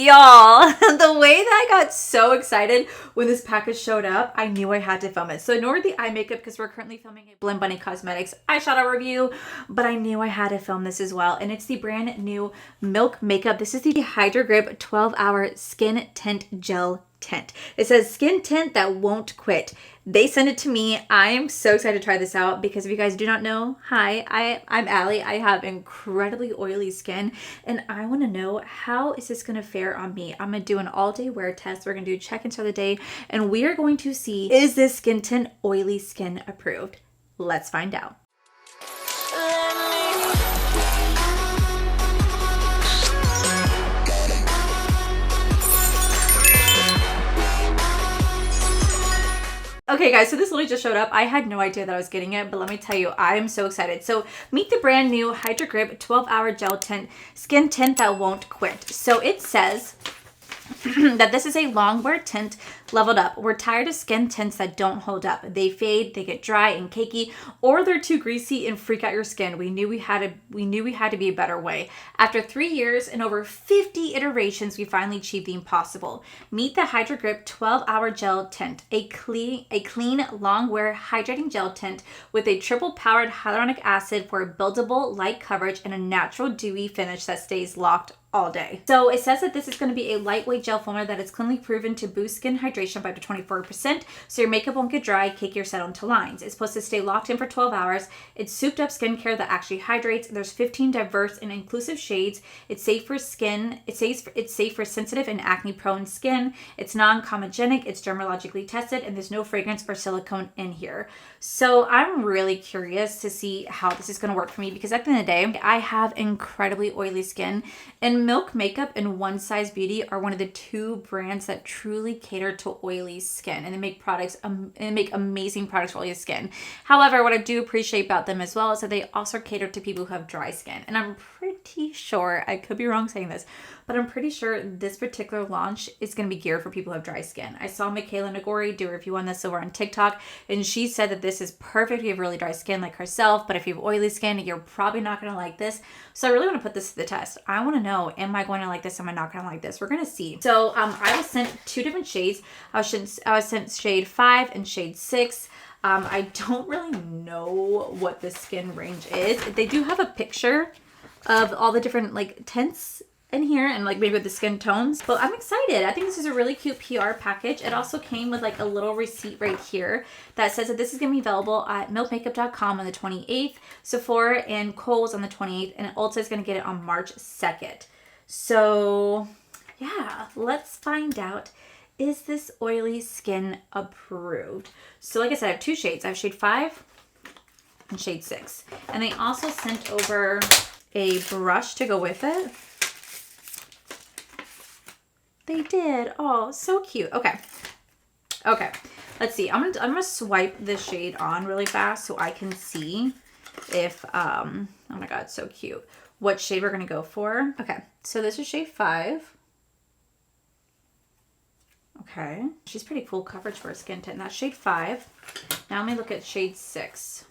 Y'all, the way that I got so excited when this package showed up, I knew I had to film it. So ignore the eye makeup because we're currently filming a Blend Bunny Cosmetics eyeshadow review, but I knew I had to film this as well. And it's the brand new Milk Makeup. This is the Hydro Grip 12-Hour Skin Tint Gel Tint. It says skin tint that won't quit. They sent it to me. I am so excited to try this out because if you guys do not know, hi, I'm Allie. I have incredibly oily skin and I want to know how is this going to fare on me. I'm going to do an all-day wear test. We're going to do check-ins for the day and we are going to see, is this skin tint oily skin approved? Let's find out. Okay guys, so this literally just showed up. I had no idea that I was getting it, but let me tell you, I am so excited. So meet the brand new Hydro Grip 12-Hour Gel Tint Skin Tint that won't quit. So it says that this is a long wear tint leveled up. We're tired of skin tints that don't hold up. They fade, they get dry and cakey, or they're too greasy and freak out your skin. We knew we had to be a better way. After 3 years and over 50 iterations, we finally achieved the impossible. Meet the Hydro Grip 12-Hour Gel Tint, a clean, long wear hydrating gel tint with a triple powered hyaluronic acid for buildable light coverage and a natural dewy finish that stays locked all day. So it says that this is going to be a lightweight gel former that is clinically proven to boost skin hydration by up to 24%, so your makeup won't get dry, cakey, or settle into lines. It's supposed to stay locked in for 12 hours. It's souped up skincare that actually hydrates. There's 15 diverse and inclusive shades. It's safe for skin. It's safe for sensitive and acne-prone skin. It's non-comedogenic. It's dermatologically tested, and there's no fragrance or silicone in here. So I'm really curious to see how this is going to work for me because at the end of the day, I have incredibly oily skin, and Milk Makeup and One Size Beauty are one of the two brands that truly cater to oily skin, and they make products and make amazing products for oily skin. However, what I do appreciate about them as well is that they also cater to people who have dry skin, and I'm pretty sure, I could be wrong saying this, but I'm pretty sure this particular launch is going to be geared for people who have dry skin. I saw Michaela Nagori do a review on this over on TikTok, and she said that this is perfect if you have really dry skin like herself, but if you have oily skin, you're probably not going to like this. So I really want to put this to the test. I want to know, am I going to like this? Am I not going to like this? We're going to see. So I was sent two different shades. I was sent shade 5 and shade 6. I don't really know what the skin range is. They do have a picture of all the different like tints in here and like maybe with the skin tones, but I'm excited. I think this is a really cute PR package. It also came with like a little receipt right here that says that this is going to be available at milkmakeup.com on the 28th, Sephora and Kohl's on the 28th, and Ulta is going to get it on March 2nd. So yeah, let's find out, is this oily skin approved? So like I said, I have two shades. I have shade 5 and shade 6, and they also sent over a brush to go with it. They did. Oh, so cute. Okay. Let's see. I'm gonna swipe this shade on really fast so I can see if oh my god, so cute, what shade we're gonna go for. Okay, so this is shade 5. Okay, she's pretty cool coverage for a skin tint. That's shade 5. Now let me look at shade 6.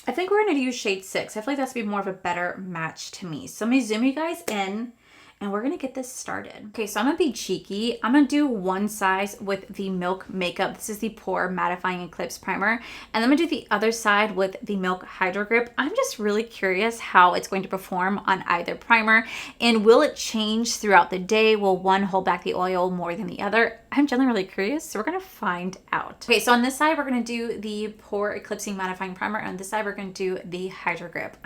I think we're going to use shade 6. I feel like that's going to be more of a better match to me. So I'm going to zoom you guys in and we're going to get this started. Okay, so I'm going to be cheeky. I'm going to do one size with the Milk Makeup. This is the Pore Mattifying Eclipse Primer. And I'm going to do the other side with the Milk Hydro Grip. I'm just really curious how it's going to perform on either primer. And will it change throughout the day? Will one hold back the oil more than the other? I'm generally really curious, so we're going to find out. Okay, so on this side, we're going to do the Pore Eclipsing Mattifying Primer. On this side, we're going to do the Hydro Grip.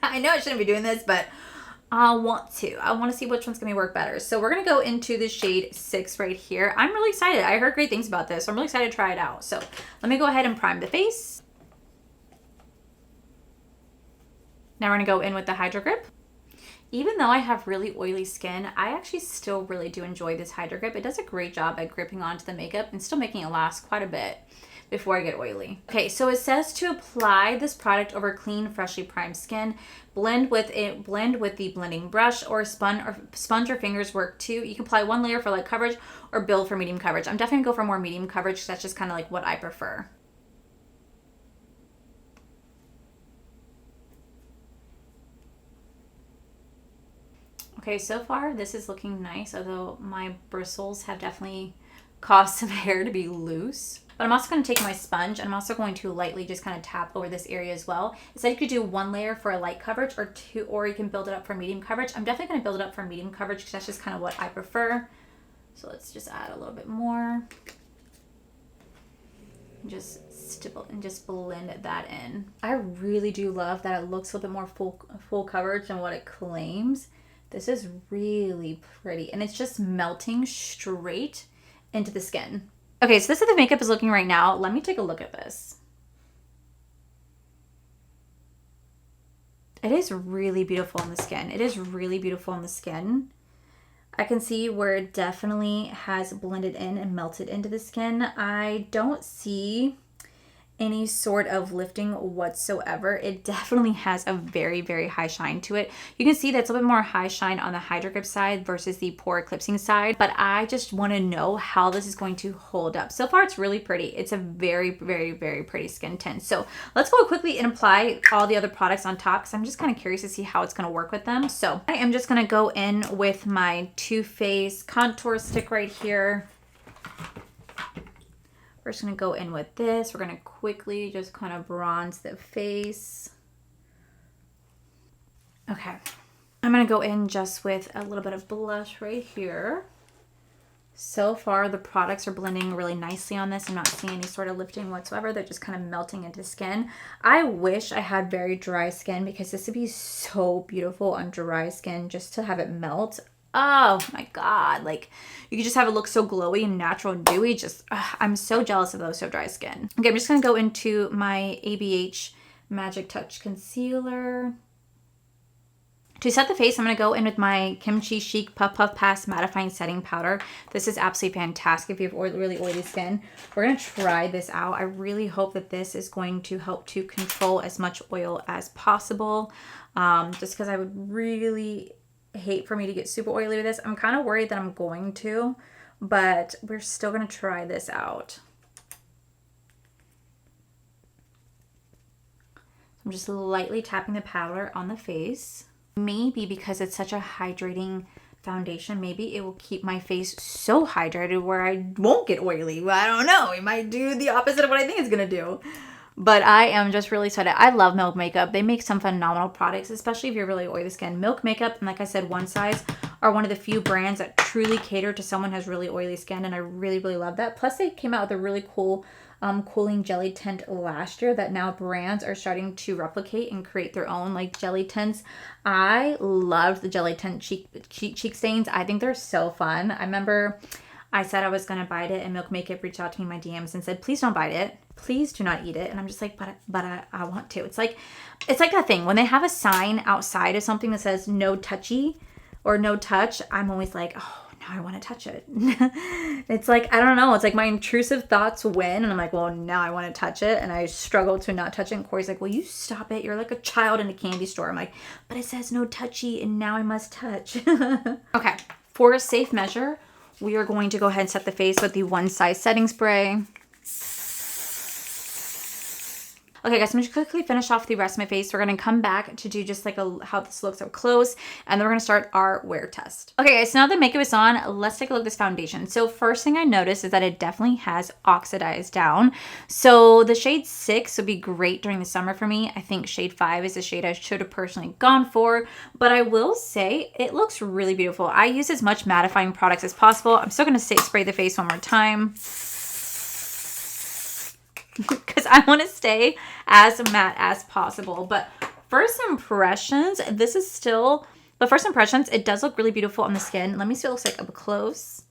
I know I shouldn't be doing this, but I want to see which one's going to work better. So we're going to go into the shade 6 right here. I'm really excited. I heard great things about this, so I'm really excited to try it out. So let me go ahead and prime the face. Now we're going to go in with the Hydro Grip. Even though I have really oily skin, I actually still really do enjoy this Hydro Grip. It does a great job at gripping onto the makeup and still making it last quite a bit before I get oily. Okay, so it says to apply this product over clean, freshly primed skin. Blend with the blending brush or sponge or fingers work too. You can apply one layer for light coverage or build for medium coverage. I'm definitely gonna go for more medium coverage because that's just kind of like what I prefer. Okay, so far this is looking nice, although my bristles have definitely caused some hair to be loose. But I'm also going to take my sponge and I'm also going to lightly just kind of tap over this area as well. It said you could do 1 layer for a light coverage or 2, or you can build it up for medium coverage. I'm definitely going to build it up for medium coverage because that's just kind of what I prefer. So let's just add a little bit more. Just stipple and just blend that in. I really do love that it looks a little bit more full coverage than what it claims. This is really pretty and it's just melting straight into the skin. Okay, so this is how the makeup is looking right now. Let me take a look at this. It is really beautiful on the skin. It is really beautiful on the skin. I can see where it definitely has blended in and melted into the skin. I don't see any sort of lifting whatsoever. It definitely has a very, very high shine to it. You can see that's a little bit more high shine on the Hydro Grip side versus the pore eclipsing side, but I just want to know how this is going to hold up. So far, it's really pretty. It's a very, very, very pretty skin tint. So let's go quickly and apply all the other products on top because I'm just kind of curious to see how it's going to work with them. So I am just going to go in with my Too Faced contour stick right here. We're just going to go in with this. We're going to quickly just kind of bronze the face. Okay. I'm going to go in just with a little bit of blush right here. So far, the products are blending really nicely on this. I'm not seeing any sort of lifting whatsoever. They're just kind of melting into skin. I wish I had very dry skin because this would be so beautiful on dry skin just to have it melt. Oh my God, like you could just have it look so glowy and natural and dewy. Just, I'm so jealous of those who have dry skin. Okay, I'm just gonna go into my ABH Magic Touch Concealer. To set the face, I'm gonna go in with my Kimchi Chic Puff Puff Pass Mattifying Setting Powder. This is absolutely fantastic if you have really oily skin. We're gonna try this out. I really hope that this is going to help to control as much oil as possible. Just because I would really hate for me to get super oily with this. I'm kind of worried that I'm going to, but we're still going to try this out. I'm just lightly tapping the powder on the face. Maybe because it's such a hydrating foundation, maybe it will keep my face so hydrated where I won't get oily. I don't know. It might do the opposite of what I think it's going to do. But I am just really excited. I love Milk Makeup. They make some phenomenal products, especially if you're really oily skin. Milk Makeup, and like I said, One Size are one of the few brands that truly cater to someone who has really oily skin, and I really, really love that. Plus, they came out with a really cool cooling jelly tint last year that now brands are starting to replicate and create their own like jelly tints. I love the jelly tint cheek stains. I think they're so fun. I remember I said I was going to bite it, and Milk Makeup reached out to me in my DMs and said, please don't bite it. Please do not eat it. And I'm just like, but I want to. It's like that thing. When they have a sign outside of something that says no touchy or no touch, I'm always like, oh, now I want to touch it. It's like, I don't know. It's like my intrusive thoughts win. And I'm like, well, now I want to touch it. And I struggle to not touch it. And Corey's like, well, you stop it. You're like a child in a candy store. I'm like, but it says no touchy and now I must touch. Okay. For a safe measure, we are going to go ahead and set the face with the One Size setting spray. Okay, guys, I'm going to quickly finish off the rest of my face. We're going to come back to do just like how this looks up close, and then we're going to start our wear test. Okay, guys, so now the makeup is on, let's take a look at this foundation. So first thing I noticed is that it definitely has oxidized down. So the shade 6 would be great during the summer for me. I think shade 5 is the shade I should have personally gone for, but I will say it looks really beautiful. I use as much mattifying products as possible. I'm still going to spray the face one more time, because I want to stay as matte as possible. But first impressions, it does look really beautiful on the skin. Let me see what it looks like up close.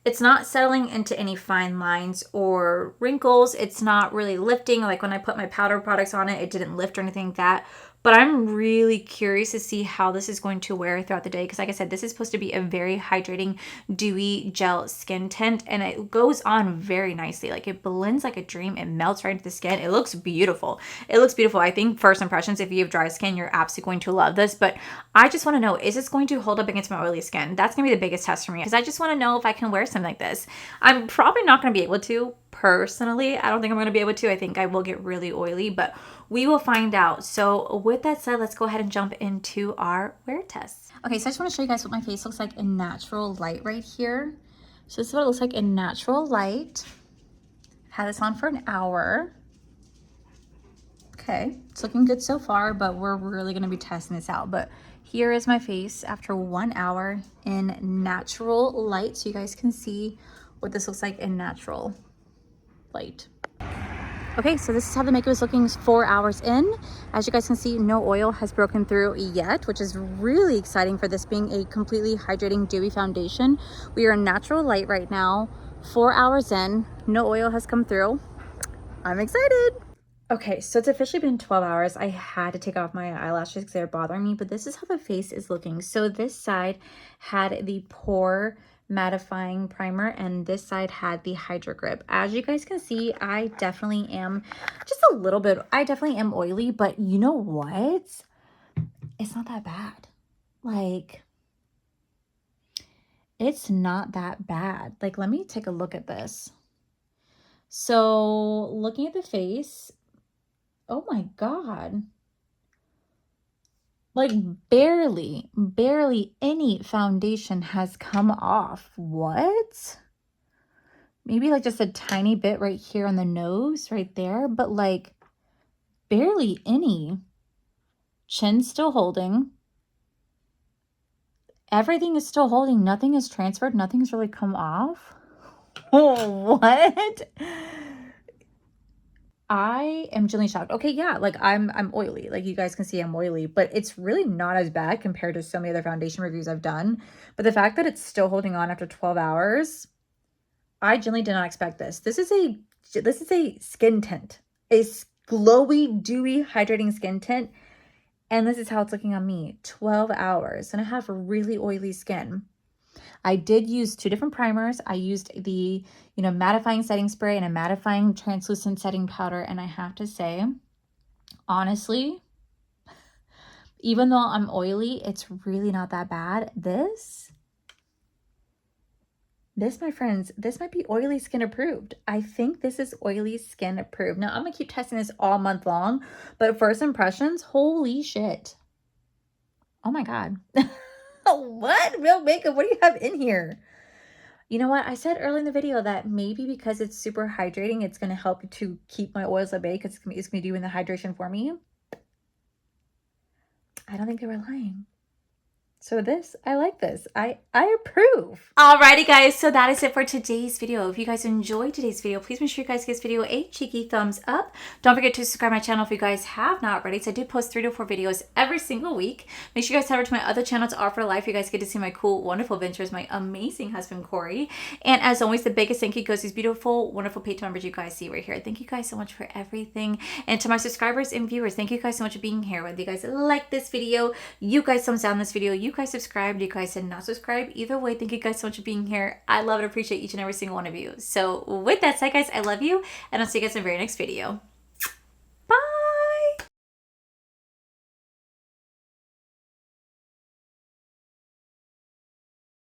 It's not settling into any fine lines or wrinkles. It's not really lifting. Like when I put my powder products on it, it didn't lift or anything like that. But I'm really curious to see how this is going to wear throughout the day. Because like I said, this is supposed to be a very hydrating, dewy gel skin tint. And it goes on very nicely. Like it blends like a dream. It melts right into the skin. It looks beautiful. It looks beautiful. I think first impressions, if you have dry skin, you're absolutely going to love this. But I just want to know, is this going to hold up against my oily skin? That's going to be the biggest test for me. Because I just want to know if I can wear something something like this. I'm probably not going to be able to personally. I don't think I'm going to be able to. I think I will get really oily, but we will find out. So with that said, let's go ahead and jump into our wear test. Okay, so I just want to show you guys what my face looks like in natural light right here. So this is what it looks like in natural light. Had this on for an hour. Okay, it's looking good so far, but we're really going to be testing this out. But here is my face after 1 hour in natural light, so you guys can see what this looks like in natural light. Okay, so this is how the makeup is looking 4 hours in. As you guys can see, no oil has broken through yet, which is really exciting for this being a completely hydrating dewy foundation. We are in natural light right now, 4 hours in, no oil has come through. I'm excited. Okay, so it's officially been 12 hours. I had to take off my eyelashes because they're bothering me, but this is how the face is looking. So this side had the pore mattifying primer and this side had the Hydra Grip. As you guys can see, I definitely am just a little bit, I definitely am oily, but you know what? It's not that bad. Like, it's not that bad. Like, let me take a look at this. So looking at the face, oh my God. Like barely any foundation has come off. What? Maybe like just a tiny bit right here on the nose right there, but like barely any. Chin still holding. Everything is still holding. Nothing is transferred. Nothing's really come off. Oh, what? I am genuinely shocked. Okay, yeah, like I'm oily. Like you guys can see I'm oily, but it's really not as bad compared to so many other foundation reviews I've done. But the fact that it's still holding on after 12 hours, I genuinely did not expect this. This is a skin tint. A glowy, dewy, hydrating skin tint. And this is how it's looking on me. 12 hours. And I have really oily skin. I did use 2 different primers. I used the, mattifying setting spray and a mattifying translucent setting powder. And I have to say, honestly, even though I'm oily, it's really not that bad. This, my friends, this might be oily skin approved. I think this is oily skin approved. Now, I'm going to keep testing this all month long. But first impressions, holy shit. Oh my God. What? Real makeup? What do you have in here? You know what? I said earlier in the video that maybe because it's super hydrating, it's going to help to keep my oils at bay because it's going to be doing the hydration for me. I don't think they were lying. So this, I like this. I approve. Alrighty guys, so that is it for today's video. If you guys enjoyed today's video, please make sure you guys give this video a cheeky thumbs up. Don't forget to subscribe to my channel if you guys have not already. So I do post 3 to 4 videos every single week. Make sure you guys head over to my other channel to Art for Life. You guys get to see my cool, wonderful adventures, my amazing husband, Corey. And as always, the biggest thank you goes to these beautiful, wonderful Patreon members you guys see right here. Thank you guys so much for everything. And to my subscribers and viewers, thank you guys so much for being here. Whether you guys like this video, you guys thumbs down this video, you guys subscribed, you guys did not subscribe, either way, thank you guys so much for being here. I love and appreciate each and every single one of you. So with that said, guys, I love you, and I'll see you guys in the very next video.